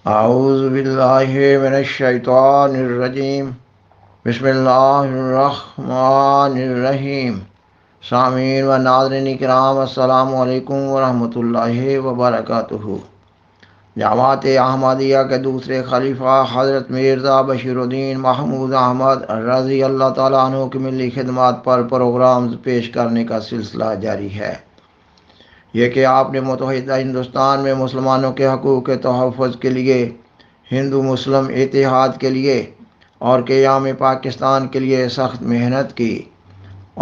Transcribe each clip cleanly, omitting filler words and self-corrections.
اعوذ باللہ من الشیطان الرجیم بسم اللہ الرحمن الرحیم۔ سامعین و ناظرین کرام، السلام علیکم ورحمۃ اللہ وبرکاتہ۔ جماعت احمدیہ کے دوسرے خلیفہ حضرت مرزا بشیر الدین محمود احمد رضی اللہ تعالیٰ عنہ کی ملی خدمات پر پروگرامز پیش کرنے کا سلسلہ جاری ہے۔ یہ کہ آپ نے متحدہ ہندوستان میں مسلمانوں کے حقوق کے تحفظ کے لیے، ہندو مسلم اتحاد کے لیے اور قیام پاکستان کے لیے سخت محنت کی،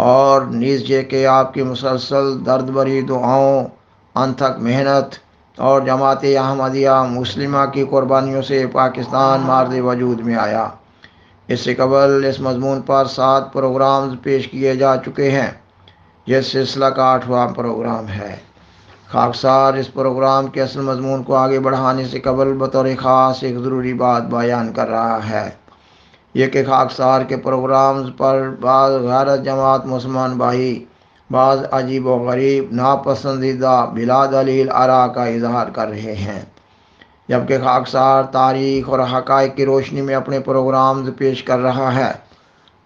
اور نیز یہ کہ آپ کی مسلسل درد بھری دعاؤں، انتھک محنت اور جماعت احمدیہ مسلمہ کی قربانیوں سے پاکستان مارد وجود میں آیا۔ اس سے قبل اس مضمون پر 7 پروگرامز پیش کیے جا چکے ہیں۔ یہ سلسلہ کا 8واں پروگرام ہے۔ خاکسار اس پروگرام کے اصل مضمون کو آگے بڑھانے سے قبل بطور خاص ایک ضروری بات بیان کر رہا ہے۔ یہ کہ خاکسار کے پروگرامز پر بعض غیر جماعت مسلمان بھائی بعض عجیب و غریب، ناپسندیدہ، بلا دلیل آراء کا اظہار کر رہے ہیں، جبکہ خاکسار تاریخ اور حقائق کی روشنی میں اپنے پروگرامز پیش کر رہا ہے۔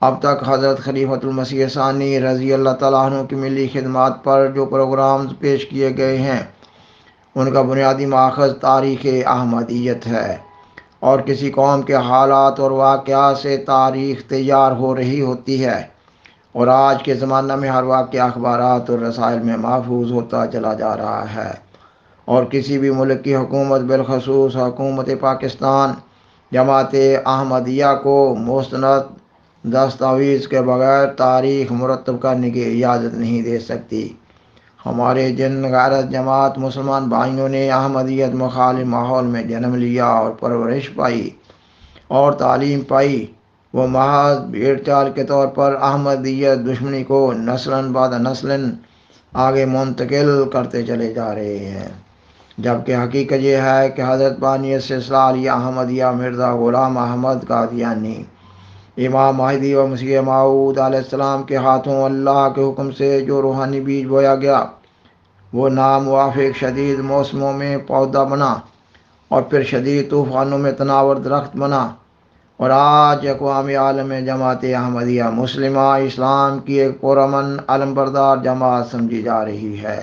اب تک حضرت خلیفۃ المسیح ثانی رضی اللہ تعالیٰ عنہ کی ملی خدمات پر جو پروگرامز پیش کیے گئے ہیں، ان کا بنیادی ماخذ تاریخ احمدیت ہے، اور کسی قوم کے حالات اور واقعات سے تاریخ تیار ہو رہی ہوتی ہے، اور آج کے زمانہ میں ہر واقعہ اخبارات اور رسائل میں محفوظ ہوتا چلا جا رہا ہے، اور کسی بھی ملک کی حکومت، بالخصوص حکومت پاکستان، جماعت احمدیہ کو مستند دستاویز کے بغیر تاریخ مرتب کرنے کی اجازت نہیں دے سکتی۔ ہمارے جن غیرت جماعت مسلمان بھائیوں نے احمدیت مخالف ماحول میں جنم لیا اور پرورش پائی اور تعلیم پائی، وہ محض بھیڑ چال کے طور پر احمدیت دشمنی کو نسلاً بعد نسلاً آگے منتقل کرتے چلے جا رہے ہیں، جبکہ حقیقت یہ ہے کہ حضرت بانی سلسلہ علی احمدیہ مرزا غلام احمد قادیانی، امام مہدی و مسیح موعود علیہ السلام کے ہاتھوں اللہ کے حکم سے جو روحانی بیج بویا گیا، وہ ناموافق شدید موسموں میں پودا بنا اور پھر شدید طوفانوں میں تناور درخت بنا، اور آج اقوام عالم میں جماعت احمدیہ مسلمہ اسلام کی ایک پرامن علمبردار جماعت سمجھی جا رہی ہے،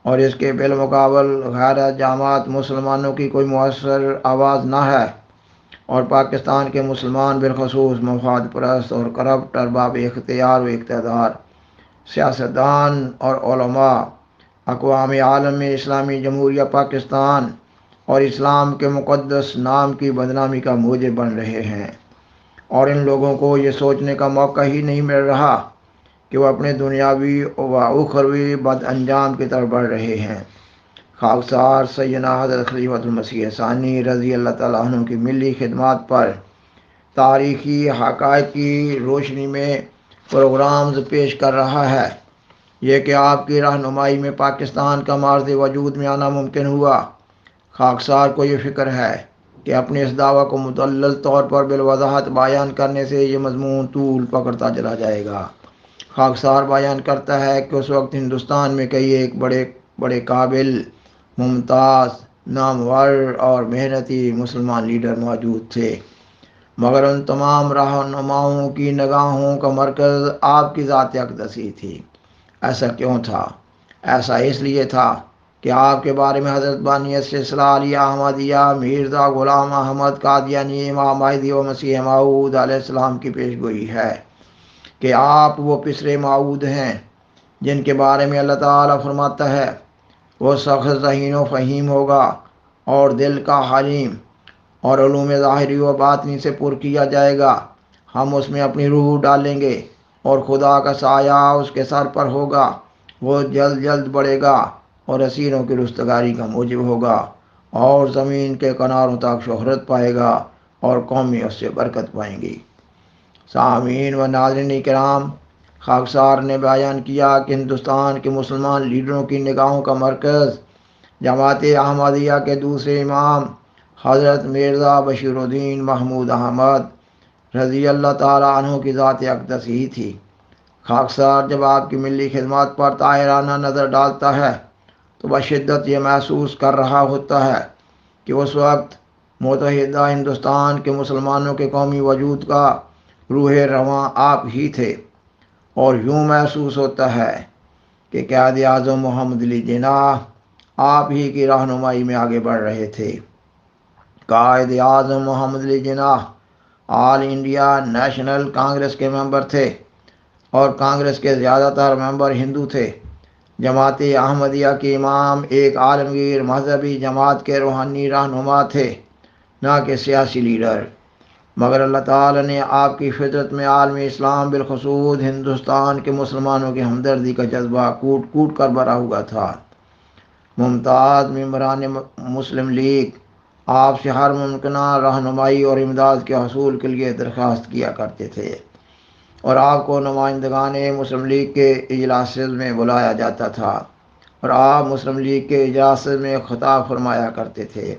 اور اس کے بالمقابل غیر جماعت مسلمانوں کی کوئی مؤثر آواز نہ ہے، اور پاکستان کے مسلمان بالخصوص مفاد پرست اور کرپٹ ارباب اختیار و اقتدار، سیاستدان اور علماء اقوام عالم میں اسلامی جمہوریہ پاکستان اور اسلام کے مقدس نام کی بدنامی کا موجب بن رہے ہیں، اور ان لوگوں کو یہ سوچنے کا موقع ہی نہیں مل رہا کہ وہ اپنے دنیاوی و اخروی بد انجام کی طرف بڑھ رہے ہیں۔ خاکسار سیدنا حضرت خلیفۃ المسیح ثانی رضی اللہ تعالیٰ عنہ کی ملی خدمات پر تاریخی حقائق کی روشنی میں پروگرامز پیش کر رہا ہے۔ یہ کہ آپ کی رہنمائی میں پاکستان کا مارد وجود میں آنا ممکن ہوا۔ خاکسار کو یہ فکر ہے کہ اپنے اس دعویٰ کو مدلل طور پر بالوضاحت بیان کرنے سے یہ مضمون طول پکڑتا چلا جائے گا۔ خاکسار بیان کرتا ہے کہ اس وقت ہندوستان میں کئی ایک بڑے قابل، ممتاز، نامور اور محنتی مسلمان لیڈر موجود تھے، مگر ان تمام رہنماؤں کی نگاہوں کا مرکز آپ کی ذات اقدسی تھی۔ ایسا کیوں تھا؟ ایسا اس لیے تھا کہ آپ کے بارے میں حضرت بانی سلسلہ علی احمدیہ مرزا غلام احمد قادیانی، امام مہدی و مسیح موعود علیہ السلام کی پیش گوئی ہے کہ آپ وہ پسرے موعود ہیں جن کے بارے میں اللہ تعالیٰ فرماتا ہے، وہ سخت ذہین و فہیم ہوگا اور دل کا حلیم، اور علوم ظاہری و باطنی سے پر کیا جائے گا، ہم اس میں اپنی روح ڈالیں گے اور خدا کا سایہ اس کے سر پر ہوگا، وہ جلد جلد بڑھے گا اور اسیروں کی رستگاری کا موجب ہوگا، اور زمین کے کناروں تک شہرت پائے گا اور قومیں اس سے برکت پائیں گی۔ سامعین و ناظرین کرام، خاکسار نے بیان کیا کہ ہندوستان کے مسلمان لیڈروں کی نگاہوں کا مرکز جماعت احمدیہ کے دوسرے امام حضرت مرزا بشیر الدین محمود احمد رضی اللہ تعالیٰ عنہ کی ذات اقدس ہی تھی۔ خاکسار جب آپ کی ملی خدمات پر طاہرانہ نظر ڈالتا ہے تو بشدت یہ محسوس کر رہا ہوتا ہے کہ اس وقت متحدہ ہندوستان کے مسلمانوں کے قومی وجود کا روح رواں آپ ہی تھے، اور یوں محسوس ہوتا ہے کہ قائد اعظم محمد علی جناح آپ ہی کی رہنمائی میں آگے بڑھ رہے تھے۔ قائد اعظم محمد علی جناح آل انڈیا نیشنل کانگریس کے ممبر تھے، اور کانگریس کے زیادہ تر ممبر ہندو تھے۔ جماعت احمدیہ کے امام ایک عالمگیر مذہبی جماعت کے روحانی رہنما تھے، نہ کہ سیاسی لیڈر، مگر اللہ تعالیٰ نے آپ کی فطرت میں عالم اسلام بالخصوص ہندوستان کے مسلمانوں کی ہمدردی کا جذبہ کوٹ کوٹ کر بھرا ہوا تھا۔ ممتاز ممبران مسلم لیگ آپ سے ہر ممکنہ رہنمائی اور امداد کے حصول کے لیے درخواست کیا کرتے تھے، اور آپ کو نمائندگان مسلم لیگ کے اجلاس میں بلایا جاتا تھا، اور آپ مسلم لیگ کے اجلاس میں خطاب فرمایا کرتے تھے۔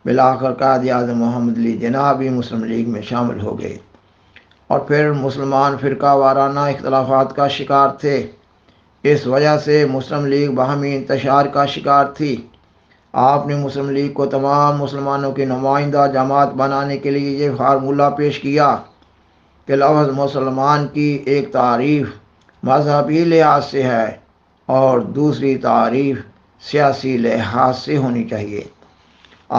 بالآخر قائد اعظم محمد علی جناح بھی مسلم لیگ میں شامل ہو گئے، اور پھر مسلمان فرقہ وارانہ اختلافات کا شکار تھے۔ اس وجہ سے مسلم لیگ باہمی انتشار کا شکار تھی۔ آپ نے مسلم لیگ کو تمام مسلمانوں کی نمائندہ جماعت بنانے کے لیے یہ فارمولہ پیش کیا کہ لفظ مسلمان کی ایک تعریف مذہبی لحاظ سے ہے اور دوسری تعریف سیاسی لحاظ سے ہونی چاہیے۔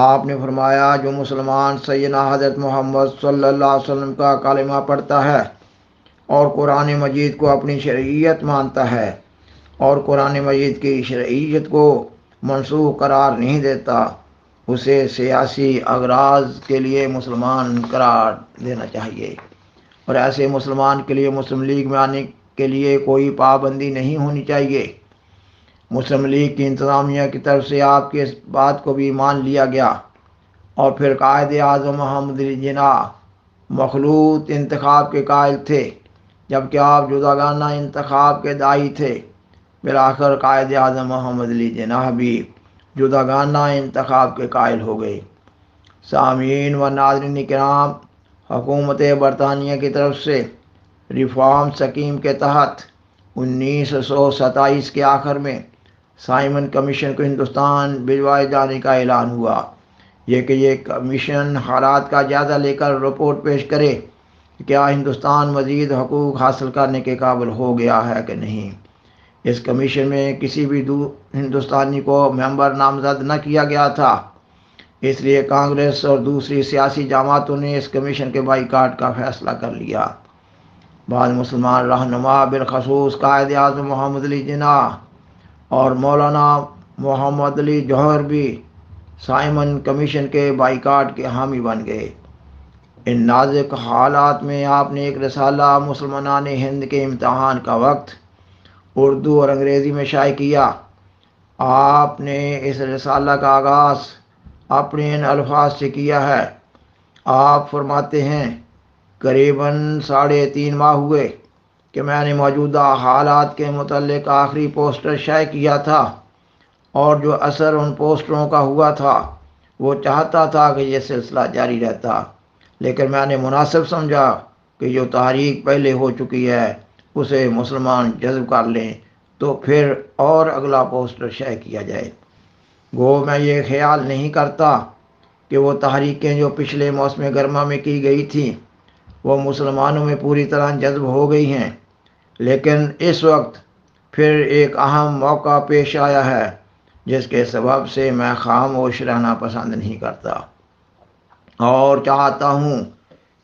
آپ نے فرمایا جو مسلمان سیدنا حضرت محمد صلی اللہ علیہ وسلم کا کلمہ پڑھتا ہے اور قرآن مجید کو اپنی شرعیت مانتا ہے اور قرآن مجید کی شرعیت کو منسوخ قرار نہیں دیتا، اسے سیاسی اغراض کے لیے مسلمان قرار دینا چاہیے، اور ایسے مسلمان کے لیے مسلم لیگ میں آنے کے لیے کوئی پابندی نہیں ہونی چاہیے۔ مسلم لیگ کی انتظامیہ کی طرف سے آپ کی اس بات کو بھی مان لیا گیا، اور پھر قائد اعظم محمد علی جناح مخلوط انتخاب کے قائل تھے، جبکہ آپ جداگانہ انتخاب کے داعی تھے۔ بالآخر قائد اعظم محمد علی جناح بھی جداگانہ انتخاب کے قائل ہو گئے۔ سامعین و ناظرین کرام، حکومت برطانیہ کی طرف سے ریفارم سکیم کے تحت 1927 کے آخر میں سائمن کمیشن کو ہندوستان بھجوائے جانے کا اعلان ہوا، یہ کمیشن حالات کا جائزہ لے کر رپورٹ پیش کرے کہ کیا ہندوستان مزید حقوق حاصل کرنے کے قابل ہو گیا ہے کہ نہیں۔ اس کمیشن میں کسی بھی ہندوستانی کو ممبر نامزد نہ کیا گیا تھا، اس لیے کانگریس اور دوسری سیاسی جماعتوں نے اس کمیشن کے بائیکاٹ کا فیصلہ کر لیا۔ بعض مسلمان رہنما بالخصوص قائد اعظم محمد علی جناح اور مولانا محمد علی جوہر بھی سائمن کمیشن کے بائیکاٹ کے حامی بن گئے۔ ان نازک حالات میں آپ نے ایک رسالہ مسلمانان ہند کے امتحان کا وقت اردو اور انگریزی میں شائع کیا۔ آپ نے اس رسالہ کا آغاز اپنے ان الفاظ سے کیا ہے۔ آپ فرماتے ہیں، قریباً 3.5 ماہ ہوئے کہ میں نے موجودہ حالات کے متعلق آخری پوسٹر شائع کیا تھا، اور جو اثر ان پوسٹروں کا ہوا تھا وہ چاہتا تھا کہ یہ سلسلہ جاری رہتا، لیکن میں نے مناسب سمجھا کہ جو تحریک پہلے ہو چکی ہے اسے مسلمان جذب کر لیں تو پھر اور اگلا پوسٹر شائع کیا جائے۔ گو میں یہ خیال نہیں کرتا کہ وہ تحریکیں جو پچھلے موسم گرما میں کی گئی تھیں وہ مسلمانوں میں پوری طرح جذب ہو گئی ہیں، لیکن اس وقت پھر ایک اہم موقع پیش آیا ہے جس کے سبب سے میں خاموش رہنا پسند نہیں کرتا، اور چاہتا ہوں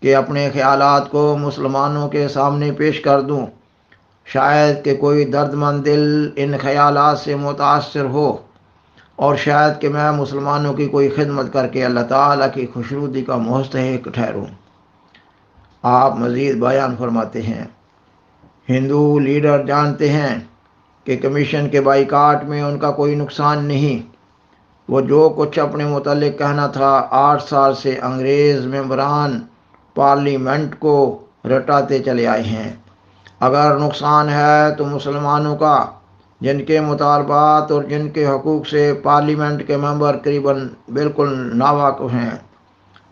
کہ اپنے خیالات کو مسلمانوں کے سامنے پیش کر دوں۔ شاید کہ کوئی درد مند دل ان خیالات سے متاثر ہو، اور شاید کہ میں مسلمانوں کی کوئی خدمت کر کے اللہ تعالیٰ کی خوشنودی کا مستحق ٹھہروں۔ آپ مزید بیان فرماتے ہیں، ہندو لیڈر جانتے ہیں کہ کمیشن کے بائیکاٹ میں ان کا کوئی نقصان نہیں۔ وہ جو کچھ اپنے متعلق کہنا تھا 8 سال سے انگریز ممبران پارلیمنٹ کو رٹاتے چلے آئے ہیں۔ اگر نقصان ہے تو مسلمانوں کا، جن کے مطالبات اور جن کے حقوق سے پارلیمنٹ کے ممبر قریباً بالکل ناواقف ہیں،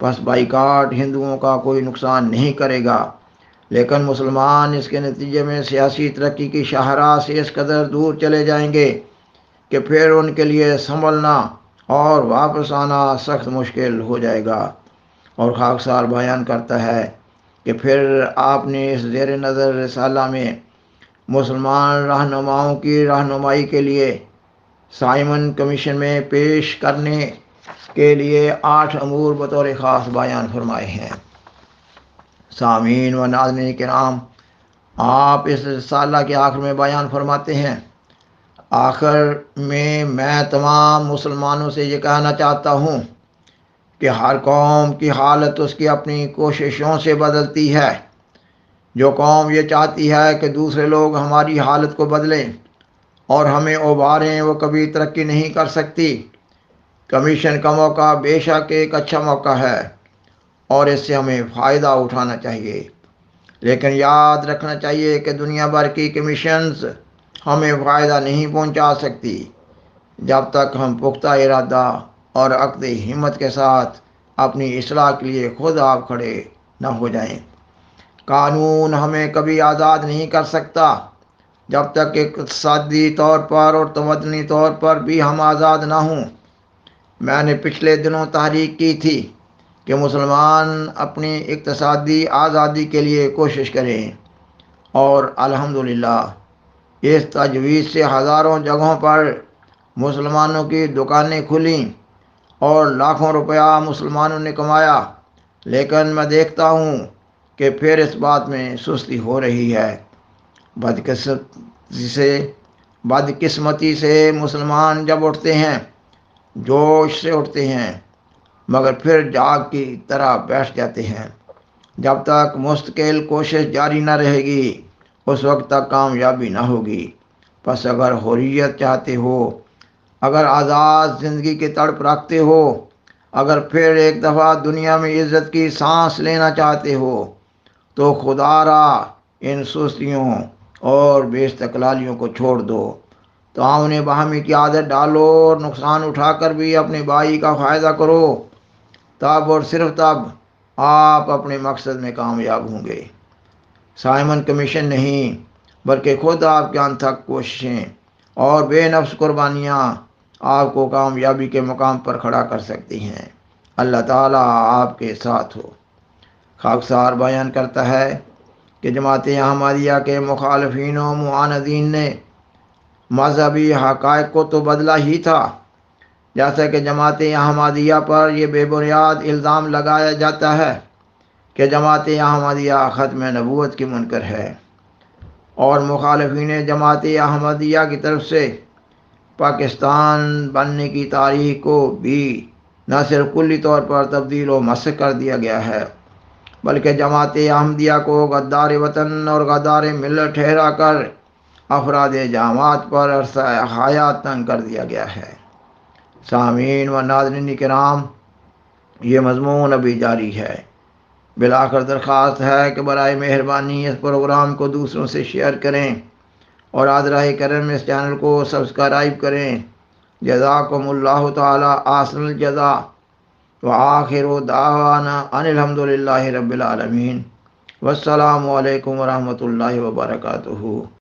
پس بائیکاٹ ہندوؤں کا کوئی نقصان نہیں کرے گا، لیکن مسلمان اس کے نتیجے میں سیاسی ترقی کی شاہراہ سے اس قدر دور چلے جائیں گے کہ پھر ان کے لیے سنبھلنا اور واپس آنا سخت مشکل ہو جائے گا۔ اور خاکسار بیان کرتا ہے کہ پھر آپ نے اس زیر نظر رسالہ میں مسلمان رہنماؤں کی رہنمائی کے لیے سائمن کمیشن میں پیش کرنے کے لیے 8 امور بطور خاص بیان فرمائے ہیں۔ سامعین و ناظرین کرام، آپ اس رسالہ کے آخر میں بیان فرماتے ہیں: آخر میں تمام مسلمانوں سے یہ کہنا چاہتا ہوں کہ ہر قوم کی حالت اس کی اپنی کوششوں سے بدلتی ہے۔ جو قوم یہ چاہتی ہے کہ دوسرے لوگ ہماری حالت کو بدلیں اور ہمیں ابھاریں، وہ کبھی ترقی نہیں کر سکتی۔ کمیشن کا موقع بے شک ایک اچھا موقع ہے اور اس سے ہمیں فائدہ اٹھانا چاہیے، لیکن یاد رکھنا چاہیے کہ دنیا بھر کی کمیشنز ہمیں فائدہ نہیں پہنچا سکتی جب تک ہم پختہ ارادہ اور عقد ہمت کے ساتھ اپنی اصلاح کے لیے خود آپ کھڑے نہ ہو جائیں۔ قانون ہمیں کبھی آزاد نہیں کر سکتا جب تک اقتصادی طور پر اور تمدنی طور پر بھی ہم آزاد نہ ہوں۔ میں نے پچھلے دنوں تحریک کی تھی کہ مسلمان اپنی اقتصادی آزادی کے لیے کوشش کریں، اور الحمدللہ اس تجویز سے ہزاروں جگہوں پر مسلمانوں کی دکانیں کھلیں اور لاکھوں روپیہ مسلمانوں نے کمایا، لیکن میں دیکھتا ہوں کہ پھر اس بات میں سستی ہو رہی ہے۔ بدقسمتی سے مسلمان جب اٹھتے ہیں جوش سے اٹھتے ہیں، مگر پھر جاگ کی طرح بیٹھ جاتے ہیں۔ جب تک مستقل کوشش جاری نہ رہے گی اس وقت تک کامیابی نہ ہوگی۔ پس اگر حریت چاہتے ہو، اگر آزاد زندگی کی تڑپ رکھتے ہو، اگر پھر ایک دفعہ دنیا میں عزت کی سانس لینا چاہتے ہو، تو خدا را ان سستیوں اور بے استقلالیوں کو چھوڑ دو۔ تعاون باہمی کی عادت ڈالو اور نقصان اٹھا کر بھی اپنے بھائی کا فائدہ کرو۔ تب اور صرف تب آپ اپنے مقصد میں کامیاب ہوں گے۔ سائمن کمیشن نہیں بلکہ خود آپ کے انتھک کوششیں اور بے نفس قربانیاں آپ کو کامیابی کے مقام پر کھڑا کر سکتی ہیں۔ اللہ تعالیٰ آپ کے ساتھ ہو۔ خاکسار بیان کرتا ہے کہ جماعت احمدیہ کے مخالفین و معاندین نے مذہبی حقائق کو تو بدلا ہی تھا، جیسا کہ جماعت احمدیہ پر یہ بے بنیاد الزام لگایا جاتا ہے کہ جماعت احمدیہ ختم نبوت کی منکر ہے، اور مخالفین جماعت احمدیہ کی طرف سے پاکستان بننے کی تاریخ کو بھی نہ صرف کلی طور پر تبدیل و مسخ کر دیا گیا ہے، بلکہ جماعت احمدیہ کو غدار وطن اور غدار ملت ٹھہرا کر افراد جماعت پر عرصہ حیات تنگ کر دیا گیا ہے۔ سامعین و ناظرین کرام، یہ مضمون ابھی جاری ہے۔ بالآخر درخواست ہے کہ برائے مہربانی اس پروگرام کو دوسروں سے شیئر کریں اور حاضرہ کرم اس چینل کو سبسکرائب کریں۔ جزاکم اللہ تعالی احسن الجزاء، وآخر دعوانا ان الحمدللہ رب العالمین، والسلام علیکم ورحمۃ اللہ وبرکاتہ۔